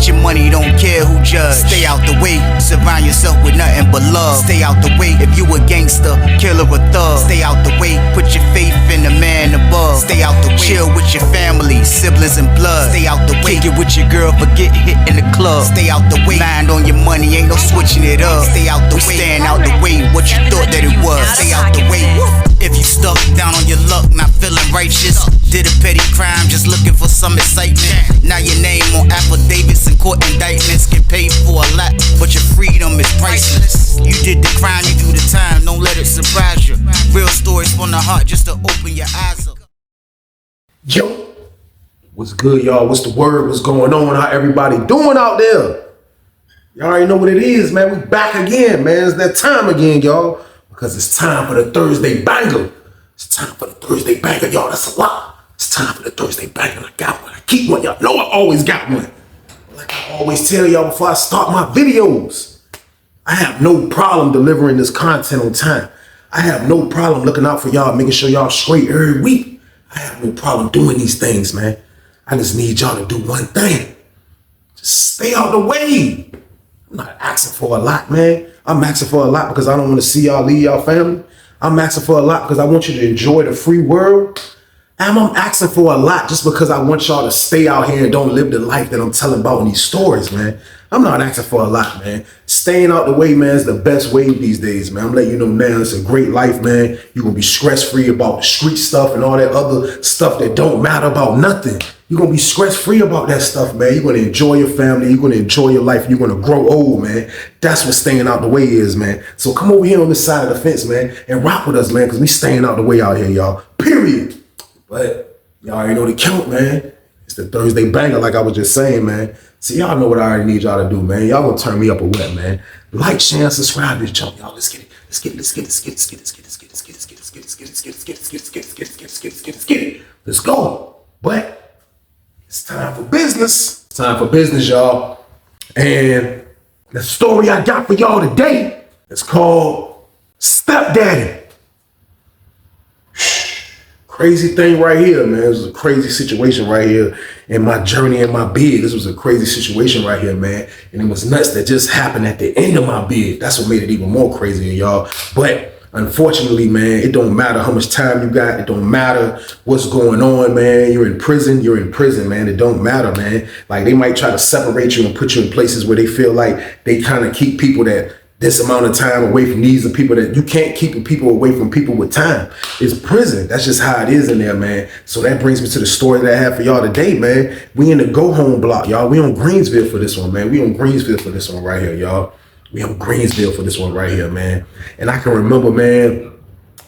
Get your money, don't care who judge. Stay out the way, surround yourself with nothing but love. Stay out the way, if you a gangster, killer or thug. Stay out the way, put your faith in the man above. Stay out the way, chill with your family, siblings and blood. Stay out the way, kick it with your girl, forget hit in the club. Stay out the way, mind on your money, ain't no switching it up. Stay out the way, stand out the way, what you thought that it was. Stay out the way. If you stuck down on your luck, not feeling righteous, did a petty crime, just looking for some excitement. Now your name on affidavits and court indictments, get paid for a lot, but your freedom is priceless. You did the crime, you do the time, don't let it surprise you. Real stories from the heart, just to open your eyes up. Yo, what's good, y'all? What's the word? What's going on? How everybody doing out there? Y'all already know what it is, man. We back again, man. It's that time again, y'all. Because it's time for the Thursday banger. It's time for the Thursday banger, y'all. That's a lot. It's time for the Thursday banger. I got one. I keep one. Y'all know I always got one. Like I always tell y'all before I start my videos, I have no problem delivering this content on time. I have no problem looking out for y'all, making sure y'all straight every week. I have no problem doing these things, man. I just need y'all to do one thing. Just stay out the way. I'm not asking for a lot, man. I'm asking for a lot because I don't want to see y'all leave y'all family. I'm asking for a lot because I want you to enjoy the free world. And I'm asking for a lot just because I want y'all to stay out here and don't live the life that I'm telling about in these stories, man. I'm not asking for a lot, man. Staying out the way, man, is the best way these days, man. I'm letting you know now it's a great life, man. You're going to be stress-free about the street stuff and all that other stuff that don't matter about nothing. You're going to be stress-free about that stuff, man. You're going to enjoy your family. You're going to enjoy your life. You're going to grow old, man. That's what staying out the way is, man. So come over here on this side of the fence, man, and rock with us, man, because we staying out the way out here, y'all. Period. But y'all already know the count, man. It's the Thursday banger, like I was just saying, man. See, y'all know what I already need y'all to do, man. Y'all gonna turn me up or what, man? Like, share, and subscribe to this jump, y'all. Let's get it. Let's get it. Let's get it. Let's get it. Let's get it. Let's get it. Let's get it. Let's get it. Let's get it. Let's get it. Let's get it. Let's get it. Let's get it. Let's go. But it's time for business. It's time for business, y'all. And the story I got for y'all today is called Stepdaddy. Crazy thing right here, man. This was a crazy situation right here in my journey in my bid. This was a crazy situation right here, man. And it was nuts that just happened at the end of my bid. That's what made it even more crazy, y'all. But unfortunately, man, it don't matter how much time you got. It don't matter what's going on, man. You're in prison, man. It don't matter, man. Like they might try to separate you and put you in places where they feel like they kind of keep people that this amount of time away from these are people that you can't keep people away from people with time. It's prison. That's just how it is in there, man. So that brings me to the story that I have for y'all today, man. We in the go home block, y'all. We on Greensville for this one, man. We on Greensville for this one right here, y'all. We on Greensville for this one right here, man. And I can remember, man,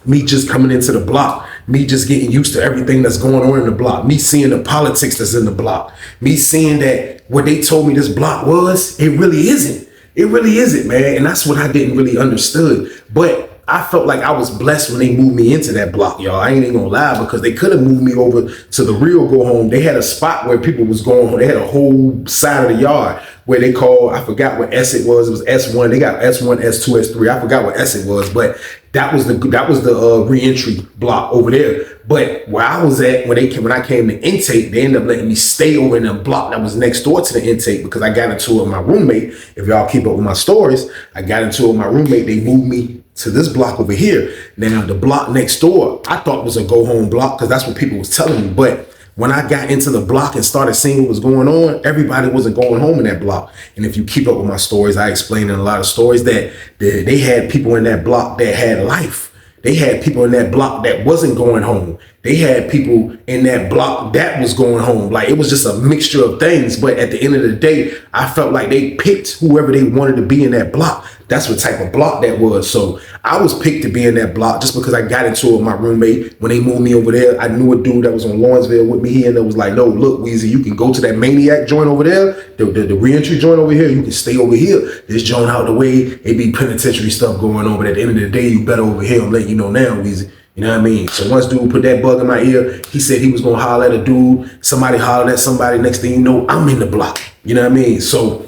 me just coming into the block, me just getting used to everything that's going on in the block, me seeing the politics that's in the block, me seeing that what they told me this block was, it really isn't. It really isn't, man. And that's what I didn't really understood. But I felt like I was blessed when they moved me into that block, y'all. I ain't even gonna lie, because they could have moved me over to the real go home. They had a spot where people was going home. They had a whole side of the yard where they called, I forgot what S it was. It was S1. They got S1, S2, S3. I forgot what S it was, but that was the re-entry block over there. But where I was at when I came to intake, they ended up letting me stay over in the block that was next door to the intake because I got into it with my roommate. If y'all keep up with my stories, I got into it with my roommate. They moved me to this block over here. Now the block next door, I thought was a go home block because that's what people was telling me. But when I got into the block and started seeing what was going on, everybody wasn't going home in that block. And if you keep up with my stories, I explained in a lot of stories that they had people in that block that had life. They had people in that block that wasn't going home. They had people in that block that was going home. Like it was just a mixture of things. But at the end of the day, I felt like they picked whoever they wanted to be in that block. That's what type of block that was. So I was picked to be in that block just because I got into it with my roommate. When they moved me over there, I knew a dude that was on Lawrenceville with me here, and that was like, no, look, Weezy, you can go to that Maniac joint over there, the re-entry joint over here. You can stay over here. This joint out the way, it be penitentiary stuff going on. But at the end of the day, you better over here. I'm letting you know now, Weezy. You know what I mean? So once dude put that bug in my ear, he said he was going to holler at a dude. Somebody hollered at somebody. Next thing you know, I'm in the block. You know what I mean? So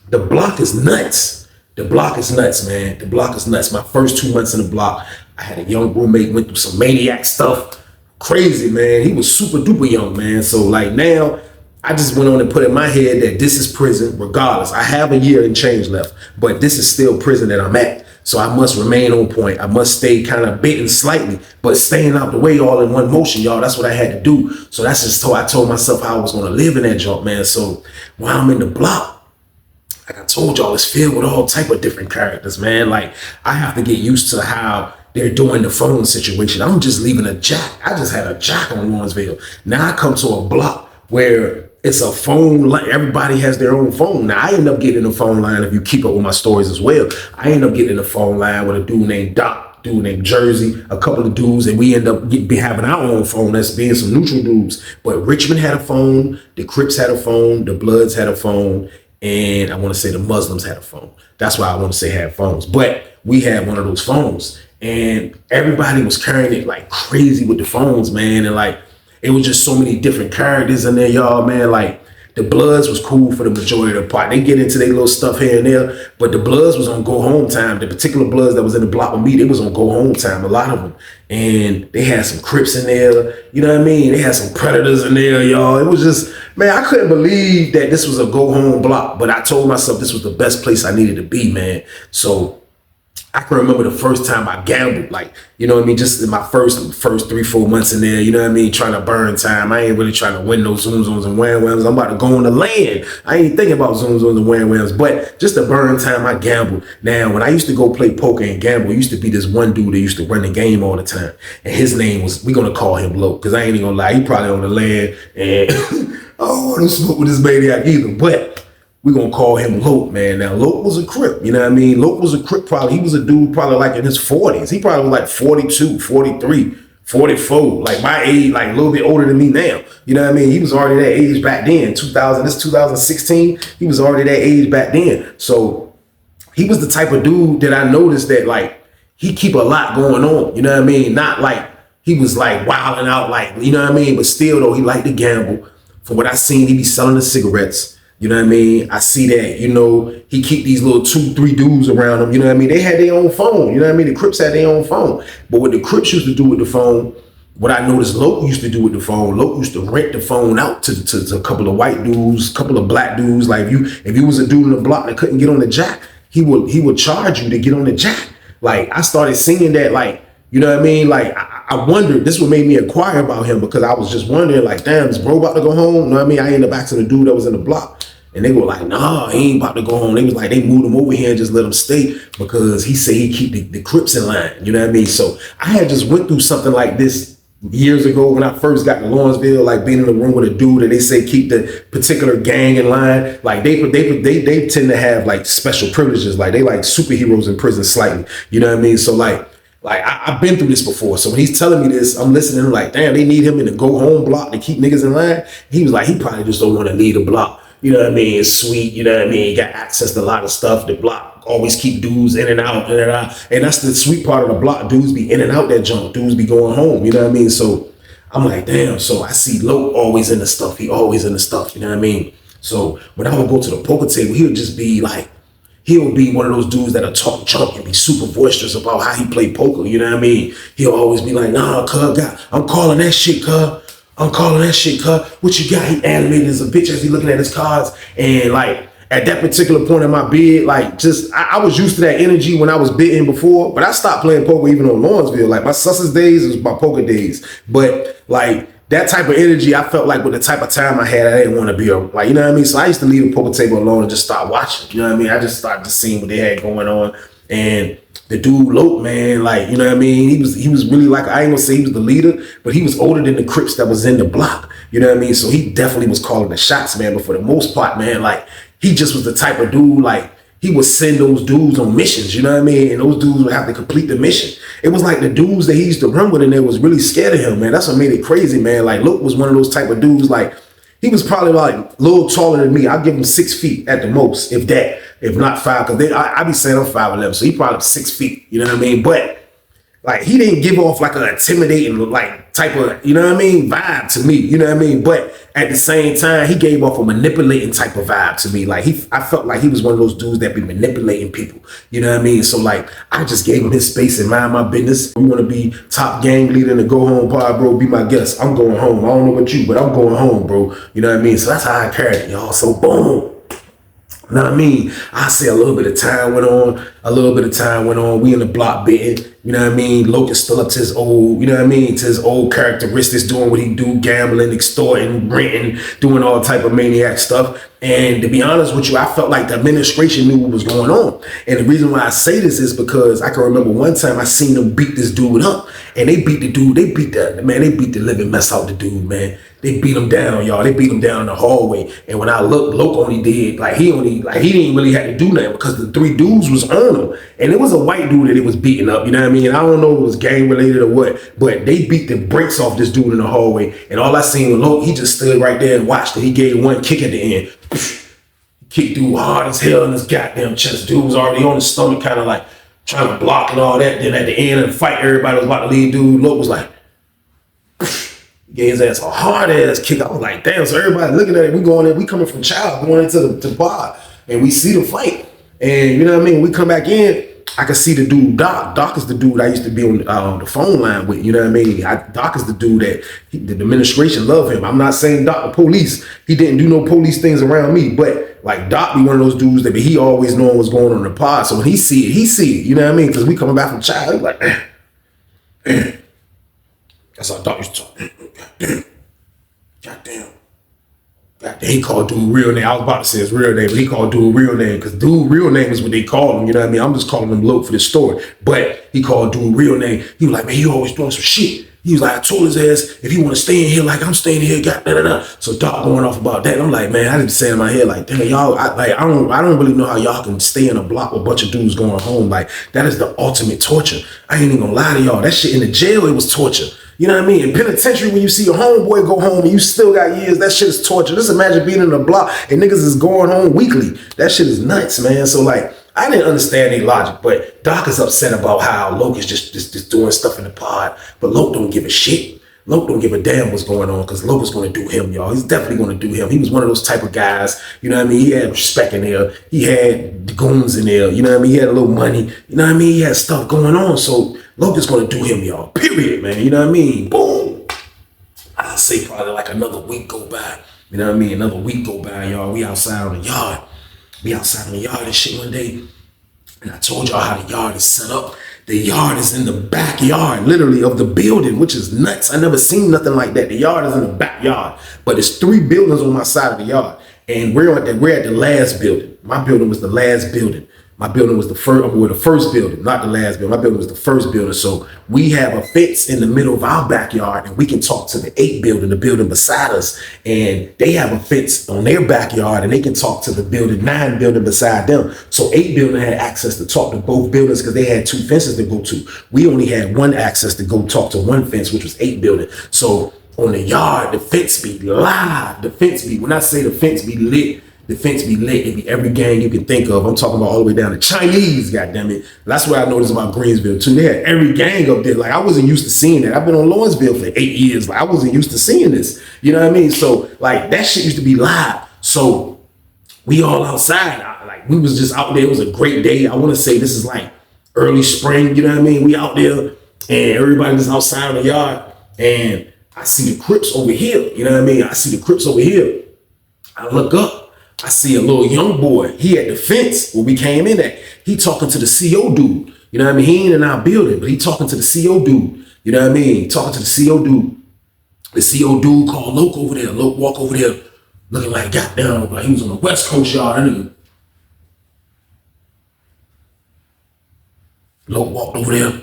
the block is nuts. The block is nuts, man. The block is nuts. My first 2 months in the block, I had a young roommate, went through some maniac stuff. Crazy, man. He was super duper young, man. So like now, I just went on and put in my head that this is prison regardless. I have a year and change left, but this is still prison that I'm at. So I must remain on point. I must stay kind of bitten slightly, but staying out the way all in one motion, y'all. That's what I had to do. So that's just how I told myself how I was going to live in that joint, man. So while I'm in the block, like I told y'all, it's filled with all type of different characters, man. Like I have to get used to how they're doing the phone situation. I'm just leaving a jack. I just had a jack on Lawrenceville. Now I come to a block where it's a phone line. Everybody has their own phone. Now I end up getting a phone line, if you keep up with my stories as well. I end up getting a phone line with a dude named Doc, dude named Jersey, a couple of dudes, and we end up having our own phone. That's being some neutral dudes. But Richmond had a phone, the Crips had a phone, the Bloods had a phone, and I want to say the Muslims had a phone. That's why I want to say had phones. But we had one of those phones, and everybody was carrying it like crazy with the phones, man. And like, it was just so many different characters in there, y'all, man. Like, the Bloods was cool for the majority of the part. They get into their little stuff here and there, but the Bloods was on go home time. The particular Bloods that was in the block with me, they was on go home time, a lot of them. And they had some Crips in there, you know what I mean? They had some Predators in there, y'all. It was just, man, I couldn't believe that this was a go home block, but I told myself this was the best place I needed to be, man. So I can remember the first time I gambled, like, you know what I mean? Just in my first 3-4 months in there, you know what I mean? Trying to burn time. I ain't really trying to win no zoom zones and wham whams. I'm about to go on the land. I ain't thinking about zoom zones and wham whams, but just to burn time, I gambled. Now, when I used to go play poker and gamble, it used to be this one dude that used to run the game all the time. And his name was, we're going to call him Lope, because I ain't even going to lie. He probably on the land, and I don't want to smoke with this maniac either, but we're going to call him Lope, man. Now, Lope was a Crip, you know what I mean? Lope was a Crip probably. He was a dude probably like in his 40s. He probably was like 42, 43, 44, like my age, like a little bit older than me now. You know what I mean? He was already that age back then. This 2016, he was already that age back then. So he was the type of dude that I noticed that like, he keep a lot going on, you know what I mean? Not like he was like wilding out, like, you know what I mean? But still though, he liked to gamble. From what I seen, he be selling the cigarettes. You know what I mean? I see that, you know, he keep these little 2-3 dudes around him. You know what I mean? They had their own phone. You know what I mean? The Crips had their own phone. But what the Crips used to do with the phone, what I noticed Lope used to do with the phone, Lope used to rent the phone out to a couple of white dudes, a couple of black dudes. Like if you was a dude in the block that couldn't get on the jack, he would charge you to get on the jack. Like I started seeing that, like, you know what I mean? Like I wondered, this what made me inquire about him, because I was just wondering, like, damn, is bro about to go home? You know what I mean? I ended up asking the dude that was in the block. And they were like, nah, he ain't about to go home. They was like, they moved him over here and just let him stay because he said he keep the Crips in line. You know what I mean? So I had just went through something like this years ago when I first got to Lawrenceville, like being in the room with a dude and they say keep the particular gang in line. Like they tend to have like special privileges. Like they like superheroes in prison slightly. You know what I mean? So like I've been through this before. So when he's telling me this, I'm listening like, damn, they need him in the go home block to keep niggas in line. He was like, he probably just don't want to leave the block. You know what I mean? It's sweet. You know what I mean? Got access to a lot of stuff. The block always keep dudes in and out, in and out. And that's the sweet part of the block. Dudes be in and out that junk. Dudes be going home. You know what I mean? So I'm like, damn. So I see Lope always in the stuff. He always in the stuff. You know what I mean? So when I would go to the poker table, he would just be like, he'll be one of those dudes that'll talk junk and be super boisterous about how he play poker. You know what I mean? He'll always be like, nah, cuz, I'm calling that shit, cuz. I'm calling that shit, cuz. What you got? He animated as a bitch as he looking at his cards. And like at that particular point in my bid, like just I was used to that energy when I was bidding before, but I stopped playing poker even on Lawrenceville. Like my Sussex days was my poker days. But like that type of energy, I felt like with the type of time I had, I didn't want to be like, you know what I mean? So I used to leave the poker table alone and just start watching. You know what I mean? I just started to see what they had going on. And the dude Lope, man, like, you know what I mean? He was really like, I ain't gonna say he was the leader, but he was older than the Crips that was in the block. You know what I mean? So he definitely was calling the shots, man. But for the most part, man, like he just was the type of dude, like he would send those dudes on missions, you know what I mean? And those dudes would have to complete the mission. It was like the dudes that he used to run with in there was really scared of him, man. That's what made it crazy, man. Like Lope was one of those type of dudes, like he was probably like a little taller than me. I'll give him 6 feet at the most, if that, if not 5, because I be saying I'm 5'11", so he probably 6 feet, you know what I mean? But like he didn't give off like an intimidating like type of, you know what I mean, vibe to me, you know what I mean? But at the same time, he gave off a manipulating type of vibe to me. Like I felt like he was one of those dudes that be manipulating people. You know what I mean? So like, I just gave him his space and mind my business. You want to be top gang leader in the Go Home pod, bro? Be my guest. I'm going home. I don't know about you, but I'm going home, bro. You know what I mean? So that's how I carried it, y'all. So boom. You know what I mean? I say a little bit of time went on. We in the block bitting. You know what I mean? Lope is still up to his old, you know what I mean? To his old characteristics, doing what he do, gambling, extorting, renting, doing all type of maniac stuff. And to be honest with you, I felt like the administration knew what was going on. And the reason why I say this is because I can remember one time I seen them beat this dude up. And they beat the living mess out the dude, man. They beat him down, y'all. They beat him down in the hallway. And when I looked, Lope only did, he didn't really have to do nothing because the three dudes was on him. And it was a white dude that it was beating up, you know what I mean? And I don't know if it was gang related or what, but they beat the brakes off this dude in the hallway. And all I seen was Lope, he just stood right there and watched it. He gave one kick at the end. Kicked dude hard as hell in his goddamn chest. Dude was already on his stomach, kind of like trying to block and all that. Then at the end of the fight, everybody was about to leave. Dude, Lope was like, gave his ass a hard ass kick. I was like, damn. So everybody looking at it, we coming from child, going into the bar, and we see the fight. And you know what I mean? We come back in, I can see the dude, Doc. Doc is the dude I used to be on the phone line with, you know what I mean? Doc is the dude that the administration love him. I'm not saying Doc the police. He didn't do no police things around me, but like Doc be one of those dudes that he always knowing what's going on in the pod. So when he see it, you know what I mean? Because we coming back from child, he's like, that's how Doc used to talk. Goddamn. He called dude real name. I was about to say his real name, but he called dude real name because dude real name is what they call him. You know what I mean? I'm just calling him Lope for this story. But he called dude real name. He was like, man, he always doing some shit. He was like, I told his ass, if he want to stay in here like I'm staying in here, da. So Doc going off about that. And I'm like, man, I didn't say in my head, like, damn, y'all, I don't really know how y'all can stay in a block with a bunch of dudes going home. Like, that is the ultimate torture. I ain't even gonna lie to y'all. That shit in the jail, it was torture. You know what I mean? In penitentiary, when you see your homeboy go home and you still got years, that shit is torture. Just imagine being in a block and niggas is going home weekly. That shit is nuts, man. So like, I didn't understand their logic, but Doc is upset about how Lope is just doing stuff in the pod, but Lope don't give a shit. Lope don't give a damn what's going on because Lope is going to do him, y'all. He's definitely going to do him. He was one of those type of guys, you know what I mean? He had respect in there. He had the goons in there, you know what I mean? He had a little money, you know what I mean? He had stuff going on. So Lope is going to do him, y'all. Period, man. You know what I mean? Boom. I'll say probably like another week go by. You know what I mean? Another week go by, y'all. We outside on the yard. And shit one day. And I told y'all how the yard is set up. The yard is in the backyard, literally, of the building, which is nuts. I never seen nothing like that. The yard is in the backyard, but there's 3 buildings on my side of the yard. And we're at the last building. My building was the last building. My building was the first building, not the last building. My building was the first building. So we have a fence in the middle of our backyard and we can talk to the 8 building, the building beside us. And they have a fence on their backyard and they can talk to the building 9 building beside them. So 8 building had access to talk to both buildings because they had 2 fences to go to. We only had 1 access to go talk to 1 fence, which was 8 building. So on the yard, the fence be live. When I say the fence be lit, the fence be lit. It be every gang you can think of. I'm talking about all the way down to Chinese, goddammit. That's what I noticed about Greensville too. They had every gang up there. Like, I wasn't used to seeing that. I've been on Lawrenceville for 8 years. Like, I wasn't used to seeing this. You know what I mean? So like, that shit used to be live. So we all outside. We was just out there. It was a great day. I want to say this is like early spring. You know what I mean? We out there and everybody just outside of the yard. And I see the Crips over here. You know what I mean? I see the Crips over here. I look up. I see a little young boy. He at the fence where we came in at. He talking to the CO dude. You know what I mean? He ain't in our building, but he talking to the CO dude. You know what I mean? Talking to the CO dude. The CO dude called Lope over there. Lope walk over there looking like goddamn, like he was on the West Coast yard. Nigga. Lope walked over there.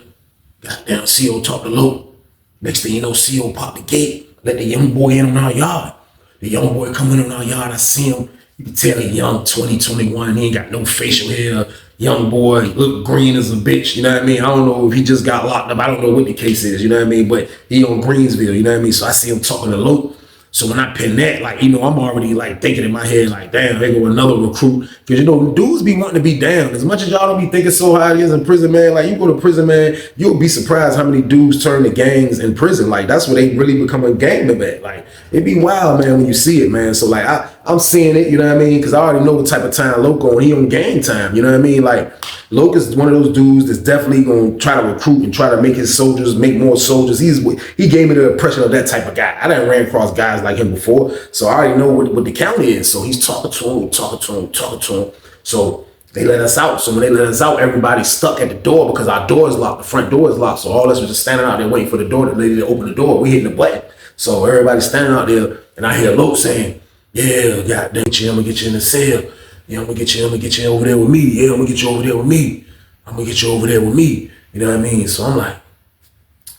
Goddamn, CO talked to Lope. Next thing you know, CO popped the gate. Let the young boy in on our yard. The young boy come in on our yard. I see him. You can tell he young, 20, 21. He ain't got no facial hair. Young boy, look green as a bitch. You know what I mean? I don't know if he just got locked up. I don't know what the case is. You know what I mean? But he on Greensville. You know what I mean? So I see him talking to Lope. So when I pin that, like, I'm already like thinking in my head, like, damn, they go another recruit. Cause dudes be wanting to be down. As much as y'all don't be thinking so hard it is in prison, man, like you go to prison, man, you'll be surprised how many dudes turn to gangs in prison. Like that's where they really become a gang member at. Like it be wild, man, when you see it, man. So like I'm seeing it, you know what I mean? Cause I already know what type of time Lope on. He on gang time, you know what I mean? Like Lope is one of those dudes that's definitely gonna try to recruit and try to make his soldiers, make more soldiers. He gave me the impression of that type of guy. I done ran across guys like him before, so I already know what the county is. So he's talking to him. So they let us out. So when they let us out, everybody's stuck at the door because our door is locked. The front door is locked. So all of us was just standing out there waiting for the lady to open the door. We hitting the button. So everybody's standing out there, and I hear Lope saying, "Yeah, goddamn, I'm gonna get you in the cell. Yeah, I'm gonna get you over there with me. Yeah, I'm gonna get you over there with me. I'm gonna get you over there with me." You know what I mean? So I'm like,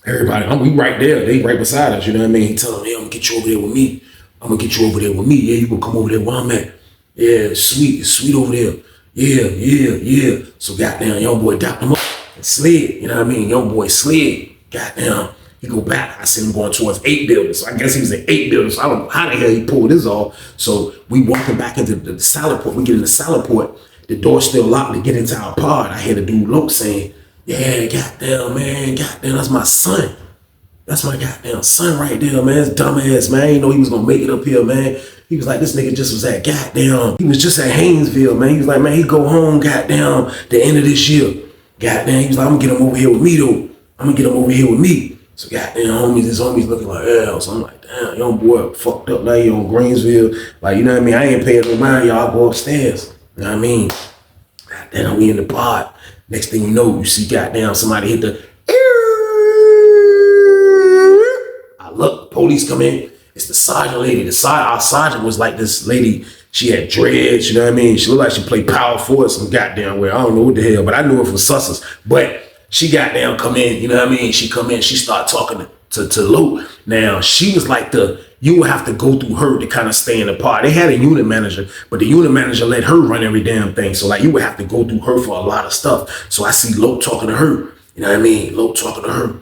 everybody, we right there. They right beside us. You know what I mean? He telling me, "I'm gonna get you over there with me. I'm gonna get you over there with me. Yeah, you gonna come over there where I'm at. Yeah, it's sweet over there. Yeah. So goddamn, young boy docked him up and slid. You know what I mean? Young boy slid. Goddamn. He go back. I see him going towards 8 buildings. So I guess he was in 8 buildings. So I don't know how the hell he pulled this off. So we walking back into the salad port. We get in the salad port. The door's still locked to get into our pod. I hear the dude Lope saying, "Yeah, goddamn, man. Goddamn, that's my son. That's my goddamn son right there, man. It's dumbass, man. I didn't know he was going to make it up here, man." He was like, this nigga just was at goddamn. He was just at Haynesville, man. He was like, man, he go home, goddamn, the end of this year. Goddamn, he was like, I'm going to get him over here with me, though. I'm going to get him over here with me. So goddamn, his homies looking like hell. So I'm like, damn, young boy fucked up now. He on Greensville. Like, you know what I mean? I ain't paying no mind, y'all. I go upstairs. You know what I mean? Goddamn, we in the pod. Next thing you know, you see goddamn somebody hit the I look, police come in. It's the sergeant lady. Our sergeant was like this lady. She had dreads, you know what I mean? She looked like she played power forward some goddamn way. I don't know what the hell, but I knew her from Sussex. But she goddamn come in, you know what I mean? She come in, she started talking to Lope. Now, she was like you would have to go through her to kind of stay in the pod. They had a unit manager, but the unit manager let her run every damn thing. So like you would have to go through her for a lot of stuff. So I see Lope talking to her, you know what I mean? Lope talking to her.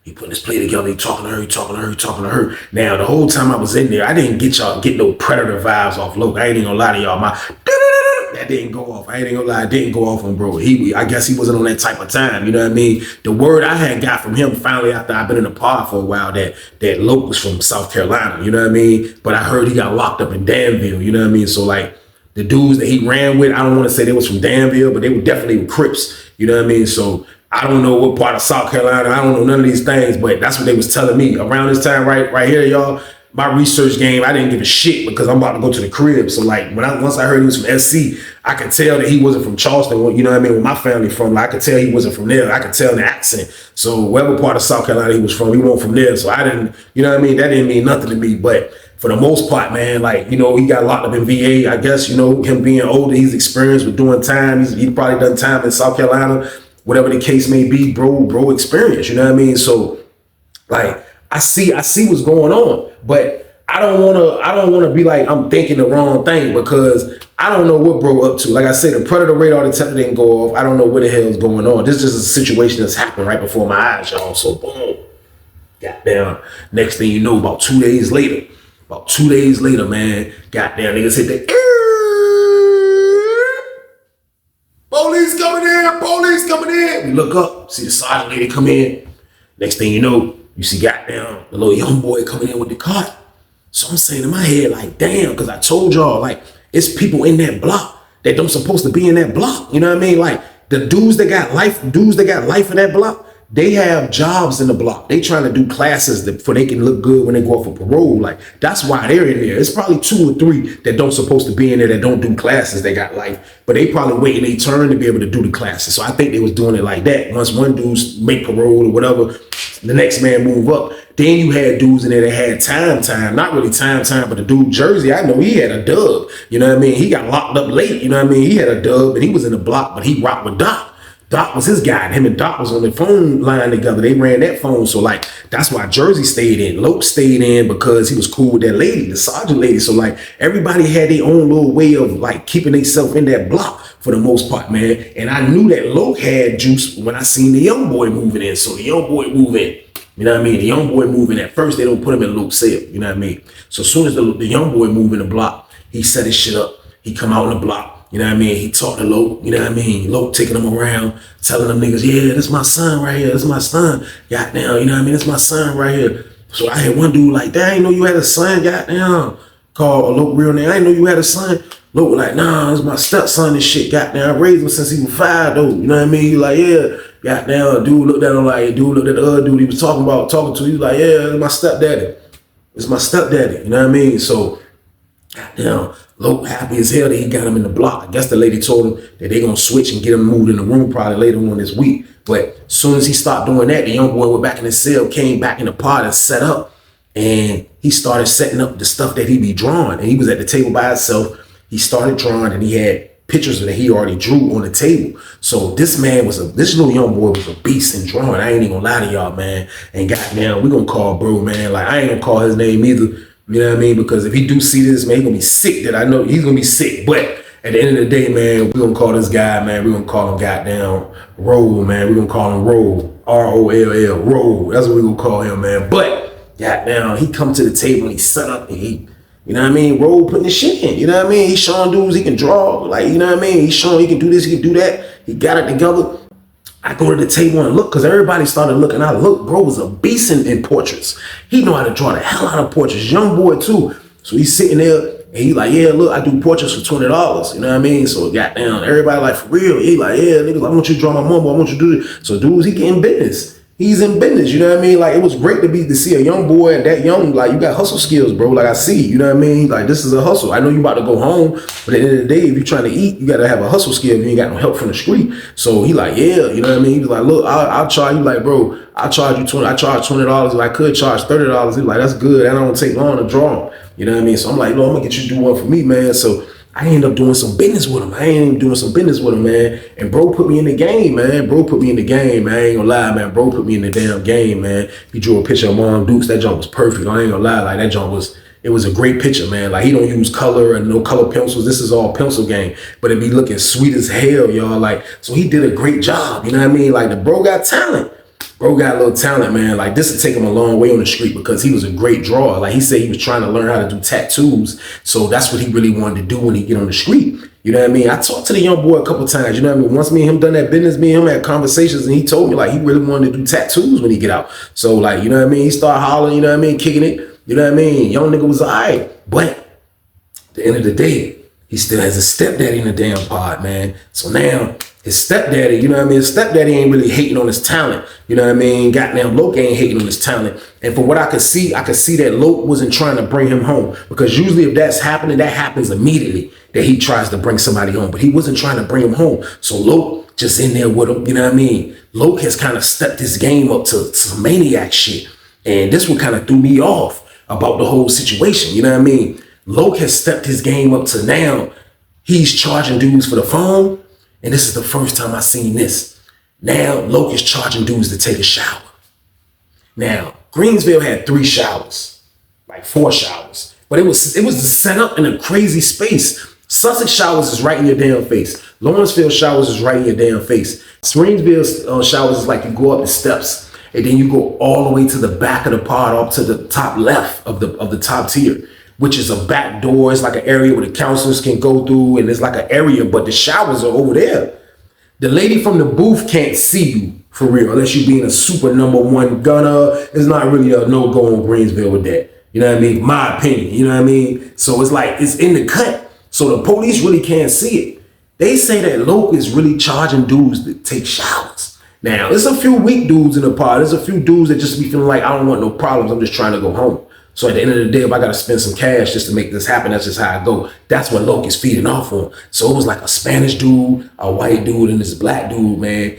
He putting his play together, he talking to her. Now, the whole time I was in there, I didn't get no predator vibes off Lope. I ain't even gonna lie to y'all. That didn't go off. I ain't gonna lie, it didn't go off on bro. I guess he wasn't on that type of time, you know what I mean? The word I had got from him finally after I've been in the pod for a while that Lope was from South Carolina, you know what I mean? But I heard he got locked up in Danville, you know what I mean? So like the dudes that he ran with, I don't want to say they was from Danville, but they were definitely Crips, you know what I mean? So I don't know what part of South Carolina, I don't know none of these things, but that's what they was telling me. Around this time right here, y'all, my research game, I didn't give a shit because I'm about to go to the crib. So like once I heard he was from SC, I could tell that he wasn't from Charleston, you know what I mean, where my family from. Like, I could tell he wasn't from there. I could tell the accent. So whatever part of South Carolina he was from, he wasn't from there. So I didn't, you know what I mean, that didn't mean nothing to me. But for the most part, man, like, you know, he got locked up in VA. I guess, you know, him being older, he's experienced with doing time. He probably done time in South Carolina, whatever the case may be, bro experience, you know what I mean? So like, I see what's going on, but I don't wanna be like I'm thinking the wrong thing because I don't know what bro up to. Like I said, the predator radar detector didn't go off. I don't know what the hell is going on. This is just a situation that's happened right before my eyes, y'all. So boom, goddamn. Next thing you know, about 2 days later, man, goddamn, niggas hit the police coming in. We look up, see the sergeant lady come in. Next thing you know, you see goddamn the little young boy coming in with the cart. So I'm saying in my head, like, damn, because I told y'all, like, it's people in that block that don't supposed to be in that block. You know what I mean? Like, the dudes that got life in that block, they have jobs in the block. They trying to do classes before they can look good when they go off for parole. Like, that's why they're in there. It's probably 2 or 3 that don't supposed to be in there that don't do classes. They got life, but they probably waiting their turn to be able to do the classes. So I think they was doing it like that. Once one dude make parole or whatever, the next man move up. Then you had dudes in there that had time, not really time, but the dude Jersey, I know he had a dub. You know what I mean? He got locked up late. You know what I mean? He had a dub and he was in the block, but he rocked with Doc. Doc was his guy. Him and Doc was on the phone line together. They ran that phone. So like, that's why Jersey stayed in. Lope stayed in because he was cool with that lady, the sergeant lady. So like, everybody had their own little way of like keeping themselves in that block for the most part, man. And I knew that Lope had juice when I seen the young boy moving in. So the young boy move in. You know what I mean? The young boy moving at first, they don't put him in Lope's cell. You know what I mean? So as soon as the young boy moved in the block, he set his shit up. He come out in the block. You know what I mean? He talked to Lope. You know what I mean? Lope taking him around, telling them niggas, yeah, this my son right here. This my son. Goddamn, you know what I mean? This my son right here. So I had one dude like, I ain't know you had a son. Goddamn. Called Lope real name. I ain't know you had a son. Lope was like, nah, this my stepson and shit. Goddamn, I raised him since he was 5 though. You know what I mean? He like, yeah. Goddamn, dude looked at him like, dude looked at the other dude he was talking to. He was like, yeah, it's my stepdaddy. It's my stepdaddy. You know what I mean? So, goddamn, Lope happy as hell that he got him in the block. I guess the lady told him that they gonna switch and get him moved in the room probably later on this week. But as soon as he stopped doing that, the young boy went back in his cell, came back in the pod and set up. And he started setting up the stuff that he be drawing. And he was at the table by himself. He started drawing and he had pictures that he already drew on the table. So this little young boy was a beast in drawing. I ain't even gonna lie to y'all, man. And goddamn, we gonna call bro, man. Like, I ain't gonna call his name either. You know what I mean? Because if he do see this, man, he gonna be sick. That I know he's gonna be sick. But at the end of the day, man, we gonna call this guy, man. We gonna call him goddamn Roll, man. We gonna call him Roll, R-O-L-L, Roll. That's what we gonna call him, man. But goddamn, he come to the table and he set up and he, you know what I mean, Roll putting the shit in. You know what I mean? He's showing dudes he can draw, like, you know what I mean? He's showing he can do this, he can do that. He got it together. I go to the table and look, because everybody started looking. I look, bro was a beast in portraits. He know how to draw the hell out of portraits. Young boy too. So he's sitting there and he like, yeah, look, I do portraits for $20. You know what I mean? So goddamn, everybody like, for real. He like, yeah, niggas, I want you to draw my mom, I want you to do this. So dudes, he getting business. He's in business, you know what I mean? Like, it was great to see a young boy and that young, like, you got hustle skills, bro. Like, I see, you know what I mean? Like, this is a hustle. I know you about to go home, but at the end of the day, if you're trying to eat, you got to have a hustle skill. You ain't got no help from the street. So he like, yeah, you know what I mean? He was like, look, I'll charge you, like, bro, I'll charge you $20. I charge $20. If I could charge $30, he was like, that's good. That don't take long to draw. You know what I mean? So I'm like, no, I'm gonna get you to do one for me, man. So I ended up doing some business with him. Man. And bro put me in the game, man. I ain't gonna lie, man. Bro put me in the damn game, man. He drew a picture of Mom Dukes. That joint was perfect. I ain't gonna lie. Like, that joint it was a great picture, man. Like, he don't use color and no color pencils. This is all pencil game. But it be looking sweet as hell, y'all. Like, so he did a great job. You know what I mean? Like, the bro got talent. Bro got a little talent, man. Like, this would take him a long way on the street because he was a great drawer. Like, he said he was trying to learn how to do tattoos. So that's what he really wanted to do when he get on the street. You know what I mean? I talked to the young boy a couple times. You know what I mean? Once me and him done that business, me and him had conversations, and he told me, like, he really wanted to do tattoos when he get out. So, like, you know what I mean? He started hollering, you know what I mean? Kicking it. You know what I mean? Young nigga was all right. But at the end of the day, he still has a stepdaddy in the damn pod, man. So now his stepdaddy, you know what I mean? His stepdaddy ain't really hating on his talent. You know what I mean? Goddamn, Lope ain't hating on his talent. And from what I could see that Lope wasn't trying to bring him home. Because usually if that's happening, that happens immediately, that he tries to bring somebody home. But he wasn't trying to bring him home. So Lope just in there with him, you know what I mean? Lope has kind of stepped his game up to some maniac shit. And this one kind of threw me off about the whole situation, you know what I mean? Lope has stepped his game up to now. He's charging dudes for the phone. And this is the first time I seen this. Now, Lope is charging dudes to take a shower. Now, Greensville had 3 showers, like 4 showers. But it was set up in a crazy space. Sussex showers is right in your damn face. Lawrenceville showers is right in your damn face. Springville showers is like you go up the steps and then you go all the way to the back of the pod, up to the top left of the top tier, which is a back door. It's like an area where the counselors can go through, and it's like an area, but the showers are over there. The lady from the booth can't see you, for real, unless you being a super #1 gunner. It's not really a no-go on Greensville with that. You know what I mean? My opinion, you know what I mean? So it's like, it's in the cut. So the police really can't see it. They say that Lope is really charging dudes to take showers. Now, there's a few weak dudes in the pod. There's a few dudes that just be feeling like, I don't want no problems. I'm just trying to go home. So at the end of the day, if I got to spend some cash just to make this happen, that's just how I go. That's what Lope is feeding off on. So it was like a Spanish dude, a white dude, and this black dude, man,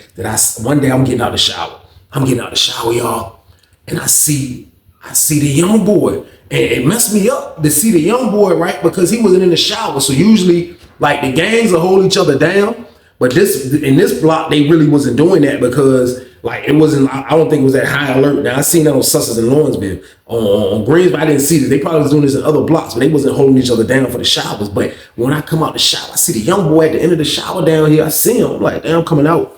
one day I'm getting out the shower. Y'all. And I see the young boy. And it messed me up to see the young boy, right? Because he wasn't in the shower. So usually, like, the gangs will hold each other down. But in this block, they really wasn't doing that because, like, it wasn't, I don't think it was that high alert. Now, I seen that on Sussex and Lawrenceville. On Greensville, I didn't see this. They probably was doing this in other blocks, but they wasn't holding each other down for the showers. But when I come out the shower, I see the young boy at the end of the shower down here. I see him. I'm like, damn, I'm coming out.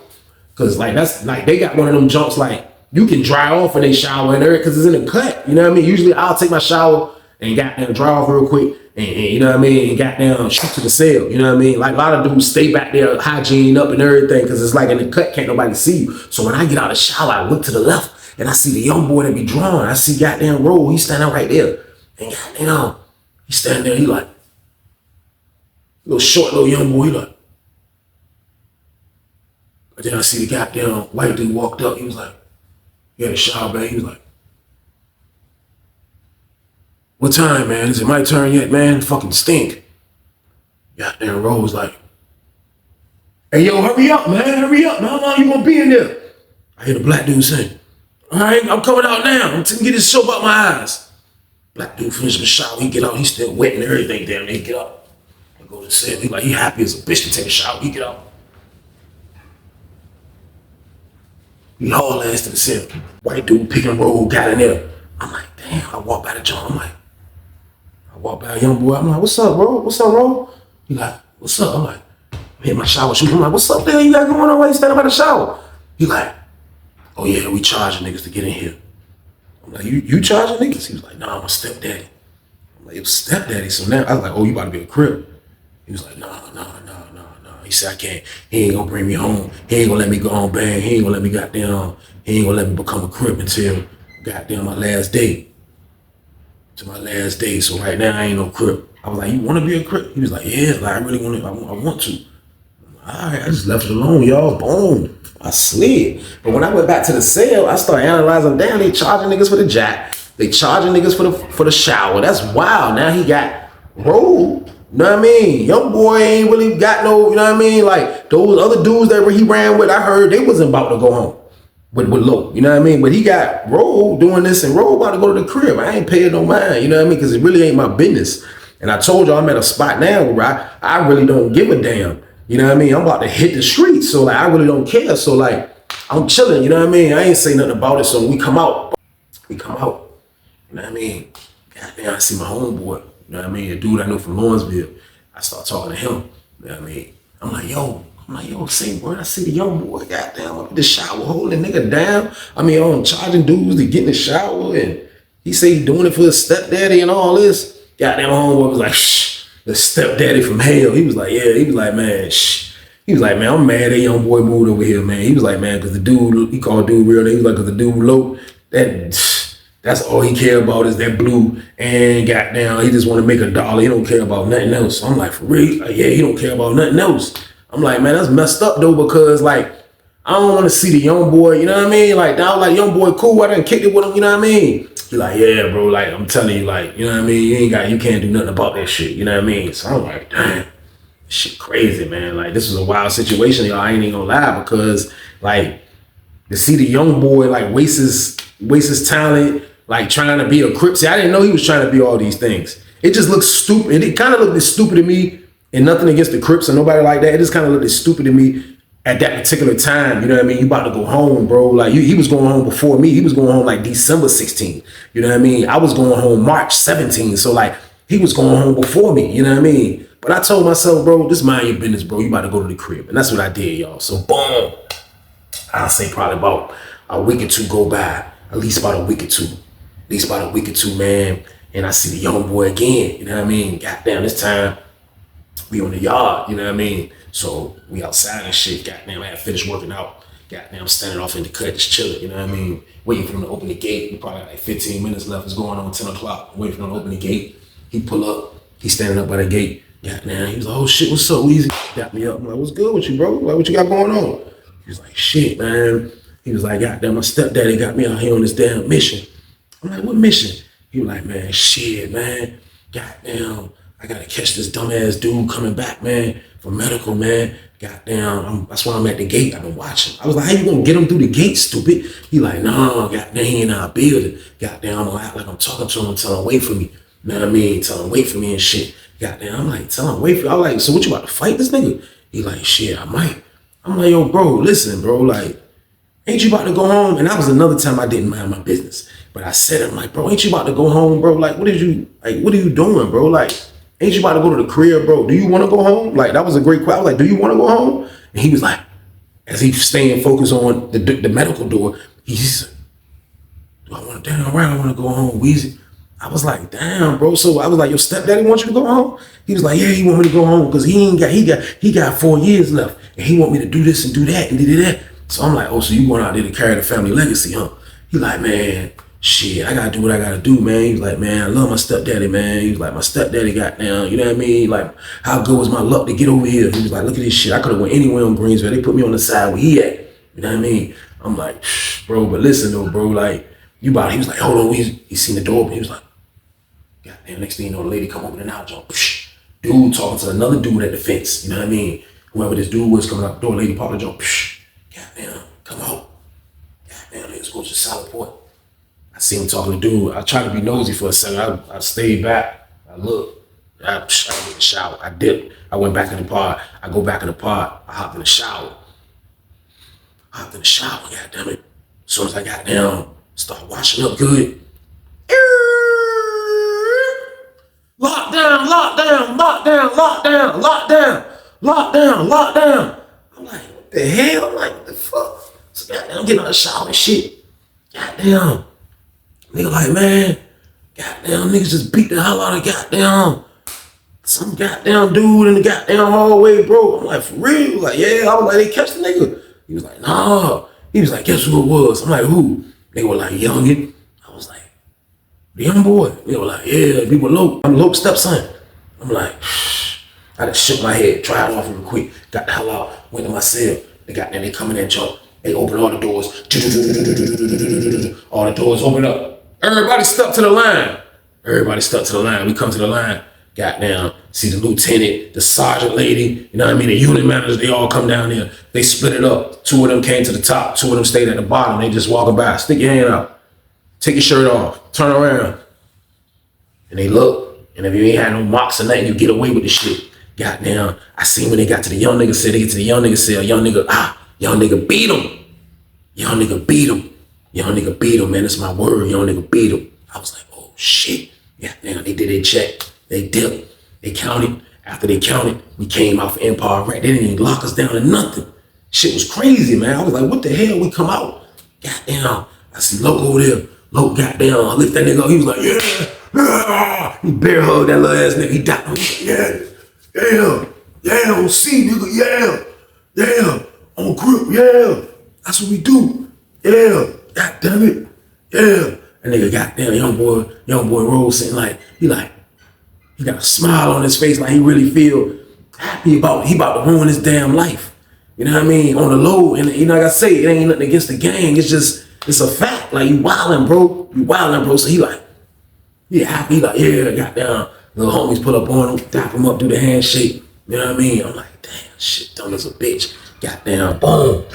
Because, like, that's, like, they got one of them jumps, like, you can dry off in a shower and everything because it's in the cut. You know what I mean? Usually I'll take my shower and goddamn dry off real quick and you know what I mean? And goddamn shoot to the cell. You know what I mean? Like a lot of dudes stay back there hygiene up and everything because it's like in the cut, can't nobody see you. So when I get out of the shower, I look to the left and I see the young boy that be drawing. I see goddamn Roll. He standing right there. And goddamn, he standing there, he like, little short little young boy, he like. But then I see the goddamn white dude walked up. He was like, he had a shower bag. He was like, what time, man? Is it my turn yet, man? Fucking stink. Goddamn Rose was like, hey, yo, hurry up, man. Hurry up. How long you gonna be in there? I hear the black dude saying, all right, I'm coming out now. I'm gonna get this soap out my eyes. Black dude finished the shower. He get out. He's still wet and everything down there. He get up and go to the cell. He like, he happy as a bitch to take a shower. He get out. He haul ass to the cell. White dude pick and roll, got in there. I'm like, damn. I walk by the joint. I walk by a young boy. I'm like, what's up, bro? What's up, bro? He like, what's up? I'm like, I'm hitting my shower shoes. I'm like, what's up there? You got going on? Why you standing by the shower? He like, oh yeah, we charging niggas to get in here. I'm like, you charging niggas? He was like, nah, I'm a stepdaddy. I'm like, it was stepdaddy. So now I was like, oh, you about to be a crib. He was like, nah. He said, I can't. He ain't gonna bring me home. He ain't gonna let me go on bang. He ain't gonna let me goddamn. He ain't gonna let me become a crib until goddamn my last day. To my last day. So right now I ain't no crib. I was like, you wanna be a crib? He was like, yeah, like I really want to. I want to. All right, I just left it alone, y'all. Boom. I slid. But when I went back to the cell, I started analyzing. Damn, they charging niggas for the jack. They charging niggas for the shower. That's wild. Now he got rolled. You know what I mean? Young boy ain't really got no, you know what I mean? Like those other dudes that he ran with, I heard they wasn't about to go home with Lope, you know what I mean? But he got Roll doing this and Roll about to go to the crib. I ain't paying no mind, you know what I mean? Because it really ain't my business. And I told you I'm at a spot now where I really don't give a damn. You know what I mean? I'm about to hit the streets. So like, I really don't care. So like, I'm chilling, you know what I mean? I ain't say nothing about it. So when we come out, you know what I mean? Goddamn, I see my homeboy. You know what I mean? A dude I know from Lawrenceville. I start talking to him. You know what I mean? I'm like, yo, say word. I see the young boy, goddamn, up in the shower, holding the nigga down. I mean, I'm charging dudes to get in the shower. And he say he doing it for his stepdaddy and all this. Goddamn, my homeboy was like, shh, the stepdaddy from hell. He was like, yeah. He was like, man, shh. He was like, man, I'm mad that young boy moved over here, man. He was like, man, because the dude, he called dude real name. He was like, because the dude Lope, that's all he care about is that blue and goddamn, he just want to make $1. He don't care about nothing else. So I'm like, for real? Like, yeah, he don't care about nothing else. I'm like, man, that's messed up though, because like, I don't want to see the young boy, you know what I mean? Like, I was like, young boy, cool, I done kicked it with him, you know what I mean? He like, yeah, bro, like, I'm telling you, like, you know what I mean? You can't do nothing about that shit, you know what I mean? So I'm like, damn, shit crazy, man. Like, this is a wild situation, y'all. I ain't even gonna lie, because like, to see the young boy like waste his talent, like trying to be a Crip. See, I didn't know he was trying to be all these things. It just looks stupid. It kind of looked stupid to me, and nothing against the Crips or nobody like that. It just kind of looked stupid to me at that particular time. You know what I mean? You about to go home, bro. Like he was going home before me. He was going home like December 16th. You know what I mean? I was going home March 17th. So like he was going home before me. You know what I mean? But I told myself, bro, just mind your business, bro. You about to go to the crib. And that's what I did, y'all. So boom. I'll say probably about a week or two go by. At least about a week or two, man. And I see the young boy again, you know what I mean? Goddamn, this time we on the yard, you know what I mean? So we outside and shit, goddamn, I had finished working out. Goddamn, standing off in the cut, just chilling, you know what I mean? Waiting for him to open the gate. We probably like 15 minutes left. It's going on 10 o'clock. Waiting for him to open the gate. He pull up. He's standing up by the gate. Goddamn, he was like, oh shit, what's up, Weezy? Got me up. I'm like, what's good with you, bro? Like, what you got going on? He was like, shit, man. He was like, goddamn, my stepdaddy got me out here on this damn mission. I'm like, what mission? He was like, man, shit, man. Goddamn, I gotta catch this dumbass dude coming back, man, for medical, man. Goddamn, that's why I'm at the gate. I've been watching. I was like, how you gonna get him through the gate, stupid? He like, nah, goddamn, he in our building. Goddamn, I'm gonna act like I'm talking to him, tell him wait for me. You know what I mean? Tell him wait for me and shit. Goddamn, I'm like, tell him wait for me. I'm like, so what, you about to fight this nigga? He like, shit, I might. I'm like, yo, bro, listen, bro, like, ain't you about to go home? And that was another time I didn't mind my business. But I said, I'm like, bro, ain't you about to go home, bro? Like, what are you doing, bro? Like, ain't you about to go to the crib, bro? Do you want to go home? Like, that was a great question. I was like, do you want to go home? And he was like, as he's staying focused on the medical door, Do I want to, damn right, I want to go home, Weezy. I was like, damn, bro. So I was like, your stepdaddy wants you to go home? He was like, yeah, he want me to go home because he got 4 years left. And he want me to do this and do that and do that. So I'm like, oh, so you going out there to carry the family legacy, huh? He like, man, shit, I gotta do what I gotta do, man. He was like, man, I love my stepdaddy, man. He was like, my stepdaddy got down, you know what I mean? Like, how good was my luck to get over here? He was like, look at this shit. I could have went anywhere on Greensville. They put me on the side where he at. You know what I mean? I'm like, bro, but listen though, bro, like, he was like, hold on, he seen the door open. He was like, goddamn, next thing you know, the lady come over the now, jump. Dude talking to another dude at the fence, you know what I mean? Whoever this dude was coming out the door, lady popped the jump. Goddamn, come on. Goddamn, let's go to Southport. I see him talking to dude. I tried to be nosy for a second. I stayed back. I looked. I went in the shower. I dipped. I went back in the pod. I go back in the pod. I hopped in the shower. Goddamn it. As soon as I got down, start washing up good. Lockdown. I'm like, what the hell? I'm like, what the fuck? So goddamn, I'm getting out of the shower and shit. Goddamn. Nigga like, man, goddamn, niggas just beat the hell out of goddamn some goddamn dude in the goddamn hallway, bro. I'm like, for real? Like, yeah. I was like, they catch the nigga. He was like, nah. He was like, guess who it was? I'm like, who? They were like, youngin. I was like, the young boy. They were like, yeah, we were Lope. I'm Lope's stepson. I'm like, I just shook my head, tried off real quick, got the hell out, went to my cell. They come in and jump. They open all the doors. All the doors open up. Everybody stuck to the line. We come to the line. Goddamn, see the lieutenant, the sergeant lady, you know what I mean? The unit managers, they all come down there. They split it up. 2 of them came to the top. 2 of them stayed at the bottom. They just walking by. Stick your hand out. Take your shirt off. Turn around. And they look. And if you ain't had no marks or nothing, you get away with the shit. Goddamn, I seen when they got to the young nigga cell. They get to the young nigga cell. Young nigga beat him. Young nigga beat him, man. That's my word. Young nigga beat him. I was like, oh shit. Yeah, damn, they did their check. They dipped. They counted. After they counted, we came out for Empire Rat. They didn't even lock us down or nothing. Shit was crazy, man. I was like, what the hell? We come out. Goddamn. I see Lope over there. Lope, goddamn. I lift that nigga up. He was like, yeah. He bear hugged that little ass nigga. He died. He was like, yeah, on C, nigga, yeah, on grip, yeah. That's what we do. Yeah, god damn it, yeah. That nigga goddamn young boy Rose sitting like, he got a smile on his face like he really feel happy about, he about to ruin his damn life. You know what I mean? On the low, and you know, like I say, it ain't nothing against the gang. It's just, it's a fact. Like, you wildin', bro. So he happy, he like, yeah, goddamn. Little homies put up on him, dap him up, do the handshake. You know what I mean? I'm like, damn, shit, dumb as a bitch. Goddamn, boom.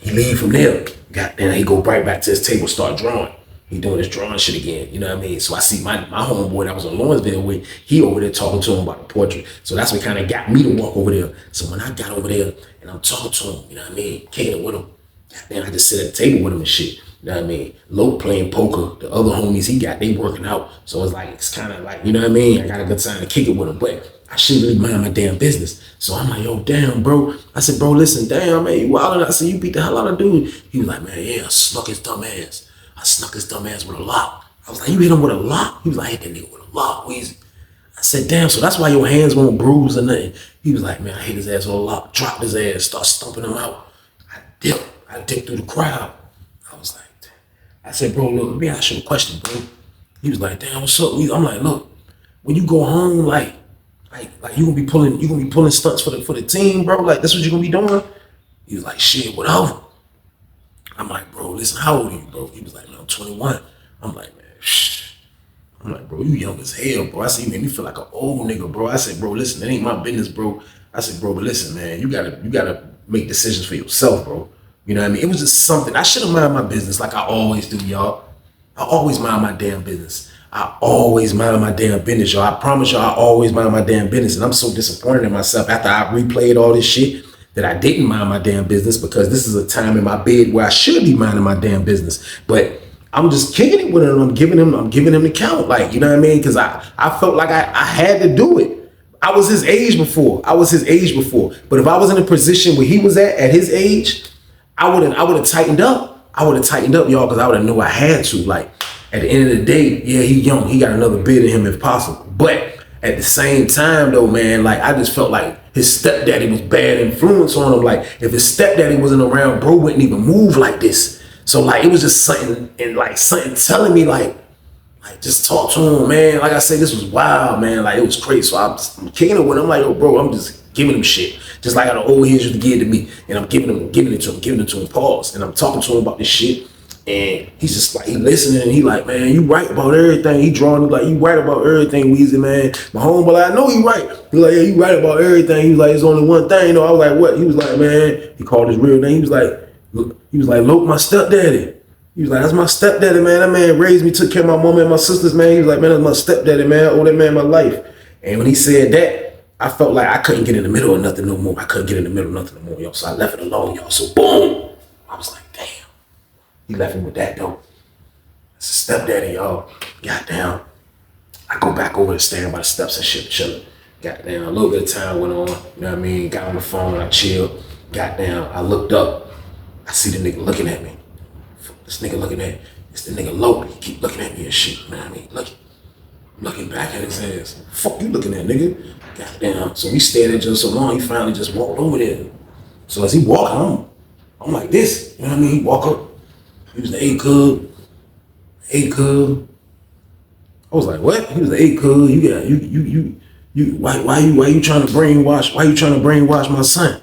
He leave from there. Goddamn, he go right back to his table, start drawing. He doing his drawing shit again. You know what I mean? So I see my homeboy that was on Lawrenceville with, he over there talking to him about the portrait. So that's what kind of got me to walk over there. So when I got over there and I'm talking to him, you know what I mean? Kicking it with him. Goddamn, I just sit at the table with him and shit. You know what I mean? Lope playing poker. The other homies he got, they working out. So it's like, it's kind of like, you know what I mean? I got a good time to kick it with him, but I shouldn't really mind my damn business. So I'm like, yo, damn, bro. I said, bro, listen, damn, man, you wildin'. I said, you beat the hell out of dude. He was like, man, yeah, I snuck his dumb ass. With a lock. I was like, you hit him with a lock? He was like, I hit that nigga with a lock, Weezy. I said, damn, so that's why your hands won't bruise or nothing. He was like, man, I hit his ass with a lock, dropped his ass, start stumping him out. I dipped through the crowd. I was like, damn. I said, bro, look, let me ask you a question, bro. He was like, damn, what's up? I'm like, look, when you go home, like you gonna be pulling stunts for the team, bro? Like, that's what you gonna be doing? He was like, shit, whatever. I'm like, bro, listen, how old are you, bro? He was like, no, I'm 21. I'm like, man, shh. I'm like, bro, you young as hell, bro. I said, you made me feel like an old nigga, bro. I said, bro, listen, it ain't my business, bro. I said, bro, but listen, man, you gotta make decisions for yourself, bro. You know what I mean? It was just something. I should have minded my business like I always do, y'all. I always mind my damn business. I always mind my damn business, y'all. I promise y'all, I always mind my damn business. And I'm so disappointed in myself after I replayed all this shit that I didn't mind my damn business, because this is a time in my bed where I should be minding my damn business. But I'm just kicking it with him. I'm giving him the count. Like, you know what I mean? Because I felt like I had to do it. I was his age before. But if I was in a position where he was at his age, I would have tightened up. I would have tightened up, y'all, because I would have knew I had to. Like, at the end of the day, yeah, he young. He got another bid in him if possible. But at the same time, though, man, like, I just felt like his stepdaddy was bad influence on him. Like, if his stepdaddy wasn't around, bro wouldn't even move like this. So, like, it was just something, and like, something telling me, like, just talk to him, man. Like I said, this was wild, man. Like, it was crazy. So I'm kicking it with him. I'm like, yo, bro, I'm just giving him shit. Just like how the old heads used to give it to me. And I'm giving it to him, pause. And I'm talking to him about this shit. And he's just like, he listening, and he like, man, you right about everything. He drawing, like, you right about everything, Weezy, man. My homeboy, like, I know he right. He like, yeah, you right about everything. He was like, it's only one thing, you know. I was like, what? He was like, man, he called his real name. He was like, Lope, my stepdaddy. He was like, that's my stepdaddy, man. That man raised me, took care of my mom and my sisters, man. He was like, man, that's my stepdaddy, man. I owe that man my life. And when he said that, I felt like I couldn't get in the middle of nothing no more. I couldn't get in the middle of nothing no more, y'all. So I left it alone, y'all. So boom. I was like, damn. He left me with that, though. It's a stepdaddy, y'all. Goddamn. I go back over to stand by the steps and shit, chilling. Goddamn. A little bit of time went on. You know what I mean? Got on the phone. I chilled. Goddamn. I looked up. I see the nigga looking at me. This nigga looking at, it's the nigga Lope. He keep looking at me and shit, you know what I mean? Looking back at his ass. Fuck you looking at, nigga? Goddamn. So we stayed there just so long, he finally just walked over there. So as he walked home, I'm like this, you know what I mean? He walk up, he was the hey, cub. I was like, what? He was the hey, cub. Why you trying to brainwash my son?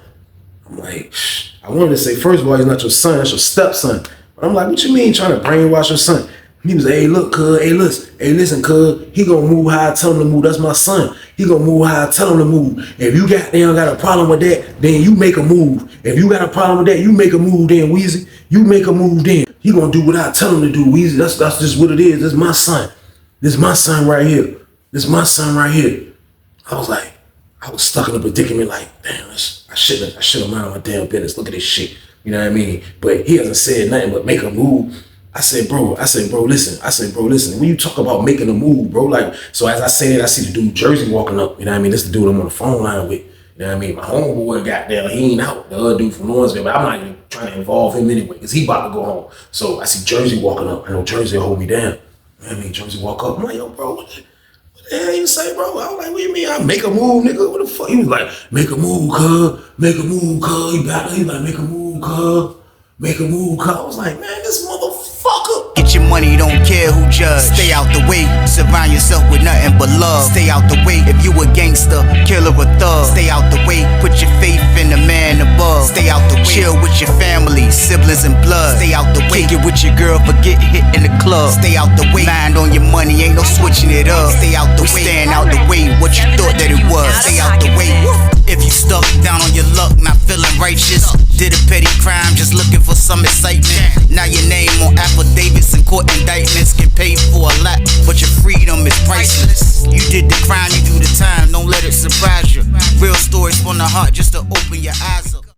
I'm like, I wanted to say, first of all, he's not your son, that's your stepson. I'm like, what you mean trying to brainwash your son? He was like, hey, look, cuz, hey, listen, cuz, he gonna move how I tell him to move. That's my son. He gonna move how I tell him to move. If you got a problem with that, then you make a move. If you got a problem with that, you make a move then, Weezy. You make a move then. He gonna do what I tell him to do, Weezy. That's just what it is. This is my son. This is my son right here. This is my son right here. I was like, I was stuck in a predicament like, damn, I should have minded my damn business. Look at this shit. You know what I mean? But he hasn't said nothing but make a move. I said, bro, listen. When you talk about making a move, bro, like, so as I say that, I see the dude Jersey walking up. You know what I mean? This is the dude I'm on the phone line with. You know what I mean? My homeboy got there. He ain't out. The other dude from Lawrenceville, but I'm not even trying to involve him anyway, because he about to go home. So I see Jersey walking up. I know Jersey will hold me down. You know what I mean? Jersey walk up. I'm like, yo, bro, what the hell you say, bro? I was like, what you mean? I make a move, nigga? What the fuck? He was like, make a move, cuz. Make a move, cuz. He like, make a move, cuz. Make a move, cuz. I was like, man, this motherfucker. Get your money, don't care who judge. Stay out the way, surround yourself with nothing but love. Stay out the way if you a gangster, killer or thug. Stay out the way, put your faith in the man above. Stay out the way, chill with your family, siblings and blood. Stay out the way, kick it with your girl, forget hit in the club. Stay out the way, mind on your money, ain't no switching it up. Stay out the way, stand out the way, what you thought that it was. Stay out the way. If you stuck down on your luck, not feeling righteous, did a petty crime, just looking for some excitement. Now your name on affidavits and court indictments, get paid for a lot, but your freedom is priceless. You did the crime, you do the time, don't let it surprise you. Real stories from the heart, just to open your eyes up.